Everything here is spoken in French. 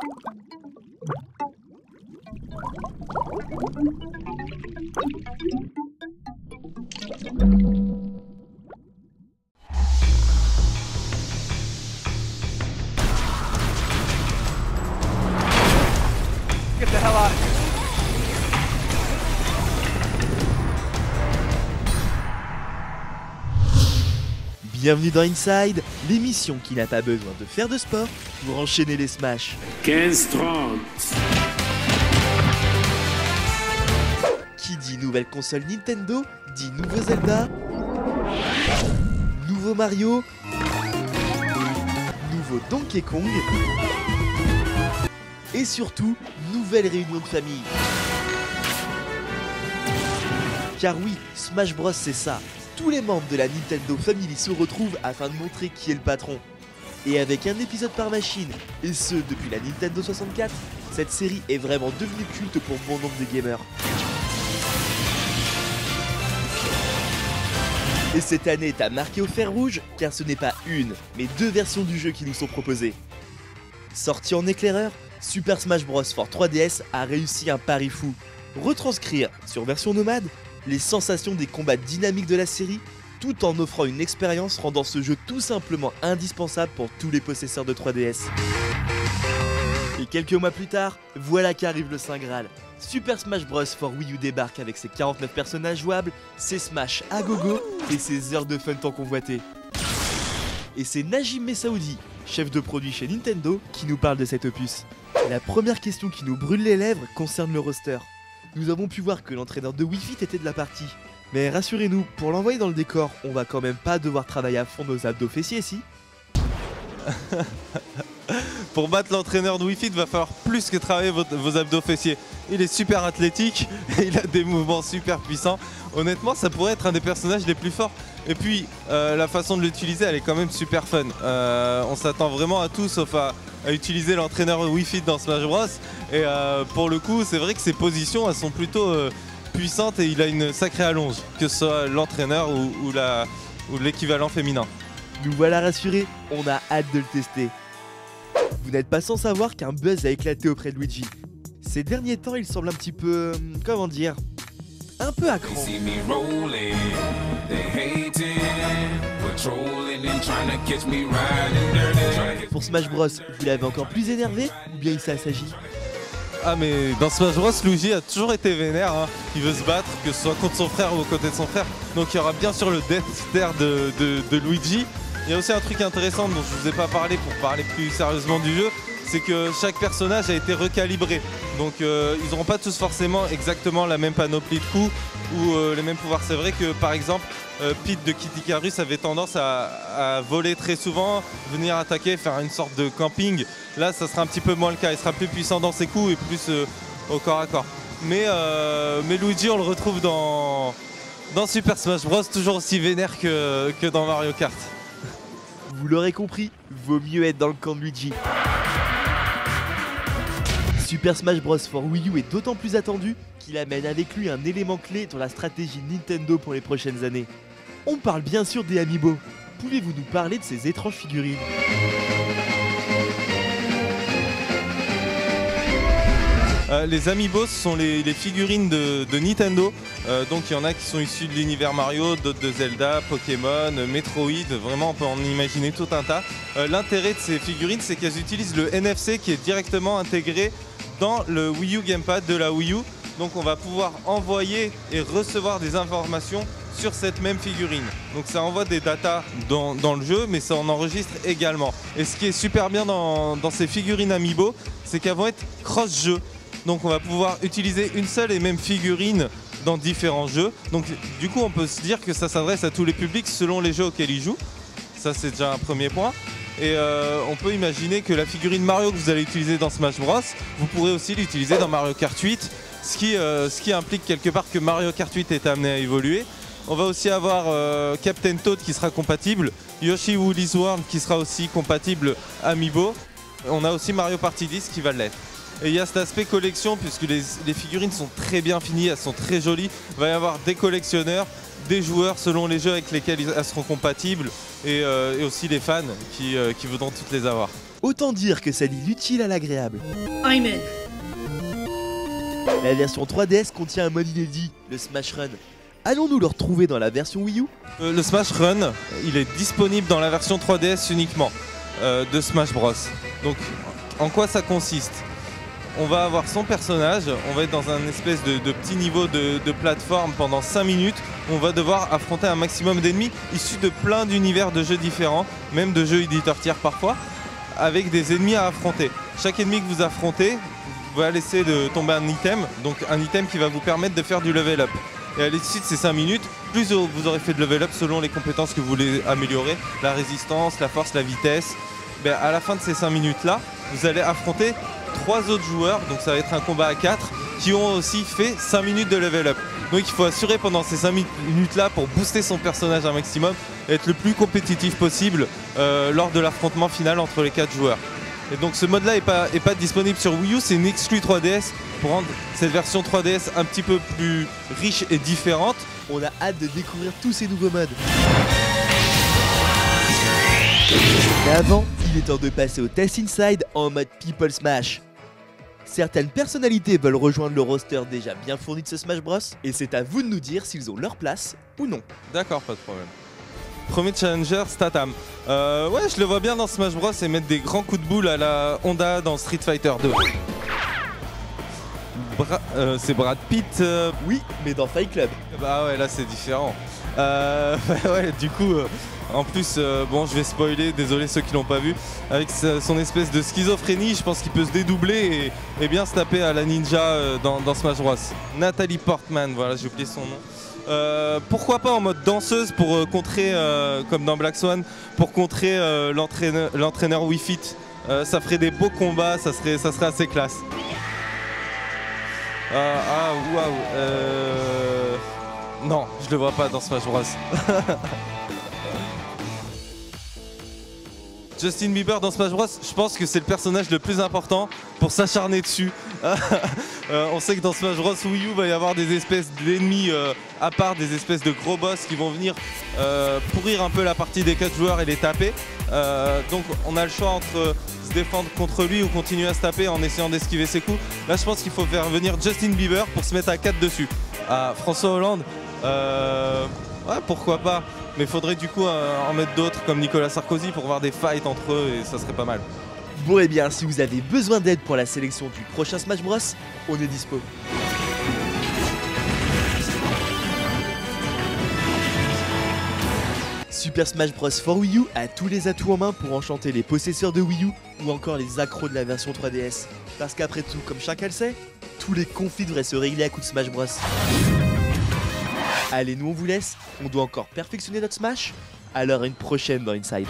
Get the hell out of here. Bienvenue dans Inside, l'émission qui n'a pas besoin de faire de sport pour enchaîner les smash. 15-30. Qui dit nouvelle console Nintendo, dit nouveau Zelda, nouveau Mario, nouveau Donkey Kong, et surtout, nouvelle réunion de famille. Car oui, Smash Bros c'est ça. Tous les membres de la Nintendo Family se retrouvent afin de montrer qui est le patron. Et avec un épisode par machine, et ce depuis la Nintendo 64, cette série est vraiment devenue culte pour bon nombre de gamers. Et cette année est à marquer au fer rouge, car ce n'est pas une, mais deux versions du jeu qui nous sont proposées. Sorti en éclaireur, Super Smash Bros for 3DS a réussi un pari fou. Retranscrire, sur version nomade, les sensations des combats dynamiques de la série, tout en offrant une expérience rendant ce jeu tout simplement indispensable pour tous les possesseurs de 3DS. Et quelques mois plus tard, voilà qu'arrive le Saint Graal. Super Smash Bros for Wii U débarque avec ses 49 personnages jouables, ses Smash à gogo et ses heures de fun tant convoitées. Et c'est Najim Messaoudi, chef de produit chez Nintendo, qui nous parle de cet opus. La première question qui nous brûle les lèvres concerne le roster. Nous avons pu voir que l'entraîneur de Wii Fit était de la partie. Mais rassurez-nous, pour l'envoyer dans le décor, on va quand même pas devoir travailler à fond nos abdos fessiers ici. Pour battre l'entraîneur de Wii Fit, va falloir plus que travailler vos abdos fessiers. Il est super athlétique et il a des mouvements super puissants. Honnêtement, ça pourrait être un des personnages les plus forts. Et puis, la façon de l'utiliser, elle est quand même super fun. On s'attend vraiment à tout sauf à utiliser l'entraîneur Wii Fit dans Smash Bros. Et pour le coup, c'est vrai que ses positions, elles sont plutôt puissantes et il a une sacrée allonge, que ce soit l'entraîneur ou l'équivalent féminin. Nous voilà rassurés, on a hâte de le tester. Vous n'êtes pas sans savoir qu'un buzz a éclaté auprès de Luigi. Ces derniers temps, il semble un petit peu... comment dire, un peu à cran. Pour Smash Bros, vous l'avez encore plus énervé ou bien il s'agit? Ah mais dans Smash Bros, Luigi a toujours été vénère, hein. Il veut se battre, que ce soit contre son frère ou aux côtés de son frère. Donc il y aura bien sûr le Death Stare de Luigi. Il y a aussi un truc intéressant dont je ne vous ai pas parlé pour parler plus sérieusement du jeu, c'est que chaque personnage a été recalibré. Donc ils n'auront pas tous forcément exactement la même panoplie de coups ou les mêmes pouvoirs. C'est vrai que par exemple, Pete de Kid Icarus avait tendance à voler très souvent, venir attaquer, faire une sorte de camping. Là, ça sera un petit peu moins le cas. Il sera plus puissant dans ses coups et plus au corps à corps. Mais Luigi, on le retrouve dans Super Smash Bros, toujours aussi vénère que dans Mario Kart. Vous l'aurez compris, vaut mieux être dans le camp de Luigi. Super Smash Bros for Wii U est d'autant plus attendu qu'il amène avec lui un élément clé dans la stratégie Nintendo pour les prochaines années. On parle bien sûr des Amiibo. Pouvez-vous nous parler de ces étranges figurines ? Les Amiibo, ce sont les figurines de Nintendo. Donc il y en a qui sont issus de l'univers Mario, d'autres de Zelda, Pokémon, Metroid. Vraiment, on peut en imaginer tout un tas. L'intérêt de ces figurines, c'est qu'elles utilisent le NFC qui est directement intégré dans le Wii U Gamepad de la Wii U. Donc on va pouvoir envoyer et recevoir des informations sur cette même figurine. Donc ça envoie des datas dans le jeu, mais ça en enregistre également. Et ce qui est super bien dans ces figurines Amiibo, c'est qu'elles vont être cross-jeux. Donc on va pouvoir utiliser une seule et même figurine dans différents jeux. Donc du coup on peut se dire que ça s'adresse à tous les publics selon les jeux auxquels ils jouent. Ça c'est déjà un premier point. Et on peut imaginer que la figurine Mario que vous allez utiliser dans Smash Bros, vous pourrez aussi l'utiliser dans Mario Kart 8. Ce qui implique quelque part que Mario Kart 8 est amené à évoluer. On va aussi avoir Captain Toad qui sera compatible, Yoshi Woolly's World qui sera aussi compatible Amiibo. On a aussi Mario Party 10 qui va l'être. Et il y a cet aspect collection puisque les figurines sont très bien finies, elles sont très jolies. Il va y avoir des collectionneurs, des joueurs selon les jeux avec lesquels elles seront compatibles et aussi les fans qui voudront toutes les avoir. Autant dire que ça lie l'utile à l'agréable. Amen. La version 3DS contient un mode inédit, le Smash Run. Allons-nous le retrouver dans la version Wii U? Le Smash Run, il est disponible dans la version 3DS uniquement de Smash Bros. Donc en quoi ça consiste? On va avoir son personnage, on va être dans un espèce de petit niveau de plateforme pendant 5 minutes. On va devoir affronter un maximum d'ennemis issus de plein d'univers de jeux différents, même de jeux éditeurs tiers parfois, avec des ennemis à affronter. Chaque ennemi que vous affrontez va laisser tomber un item, donc un item qui va vous permettre de faire du level up. Et à l'issue de ces 5 minutes, plus vous aurez fait de level up selon les compétences que vous voulez améliorer, la résistance, la force, la vitesse. Ben, à la fin de ces 5 minutes là, vous allez affronter 3 autres joueurs, donc ça va être un combat à 4, qui ont aussi fait 5 minutes de level up. Donc il faut assurer pendant ces 5 minutes là pour booster son personnage un maximum, et être le plus compétitif possible lors de l'affrontement final entre les 4 joueurs. Et donc ce mode là est pas disponible sur Wii U, c'est une exclue 3DS pour rendre cette version 3DS un petit peu plus riche et différente. On a hâte de découvrir tous ces nouveaux modes. Mais avant, il est temps de passer au Test Inside en mode People Smash. Certaines personnalités veulent rejoindre le roster déjà bien fourni de ce Smash Bros, et c'est à vous de nous dire s'ils ont leur place ou non. D'accord, pas de problème. Premier challenger, Statham. Ouais, je le vois bien dans Smash Bros et mettre des grands coups de boule à la Honda dans Street Fighter 2. C'est Brad Pitt. Oui, mais dans Fight Club. Bah ouais, là c'est différent. Ouais, du coup, en plus, bon, je vais spoiler, désolé ceux qui l'ont pas vu. Avec son espèce de schizophrénie, je pense qu'il peut se dédoubler et bien se taper à la ninja dans Smash Bros. Natalie Portman, voilà, j'ai oublié son nom. Pourquoi pas en mode danseuse pour contrer, comme dans Black Swan, pour contrer l'entraîneur Wii Fit. Ça ferait des beaux combats, ça serait assez classe. Waouh. Non, je le vois pas dans Smash Bros. Justin Bieber dans Smash Bros, je pense que c'est le personnage le plus important pour s'acharner dessus. On sait que dans Smash Bros Wii U va y avoir des espèces d'ennemis à part, des espèces de gros boss qui vont venir pourrir un peu la partie des 4 joueurs et les taper. Donc on a le choix entre se défendre contre lui ou continuer à se taper en essayant d'esquiver ses coups. Là je pense qu'il faut faire venir Justin Bieber pour se mettre à 4 dessus. François Hollande, ouais, pourquoi pas, mais il faudrait du coup en mettre d'autres comme Nicolas Sarkozy pour voir des fights entre eux et ça serait pas mal. Bon et bien, si vous avez besoin d'aide pour la sélection du prochain Smash Bros, on est dispo. Super Smash Bros for Wii U a tous les atouts en main pour enchanter les possesseurs de Wii U ou encore les accros de la version 3DS. Parce qu'après tout, comme chacun le sait, tous les conflits devraient se régler à coups de Smash Bros. Allez, nous on vous laisse, on doit encore perfectionner notre Smash. Alors à une prochaine dans Inside.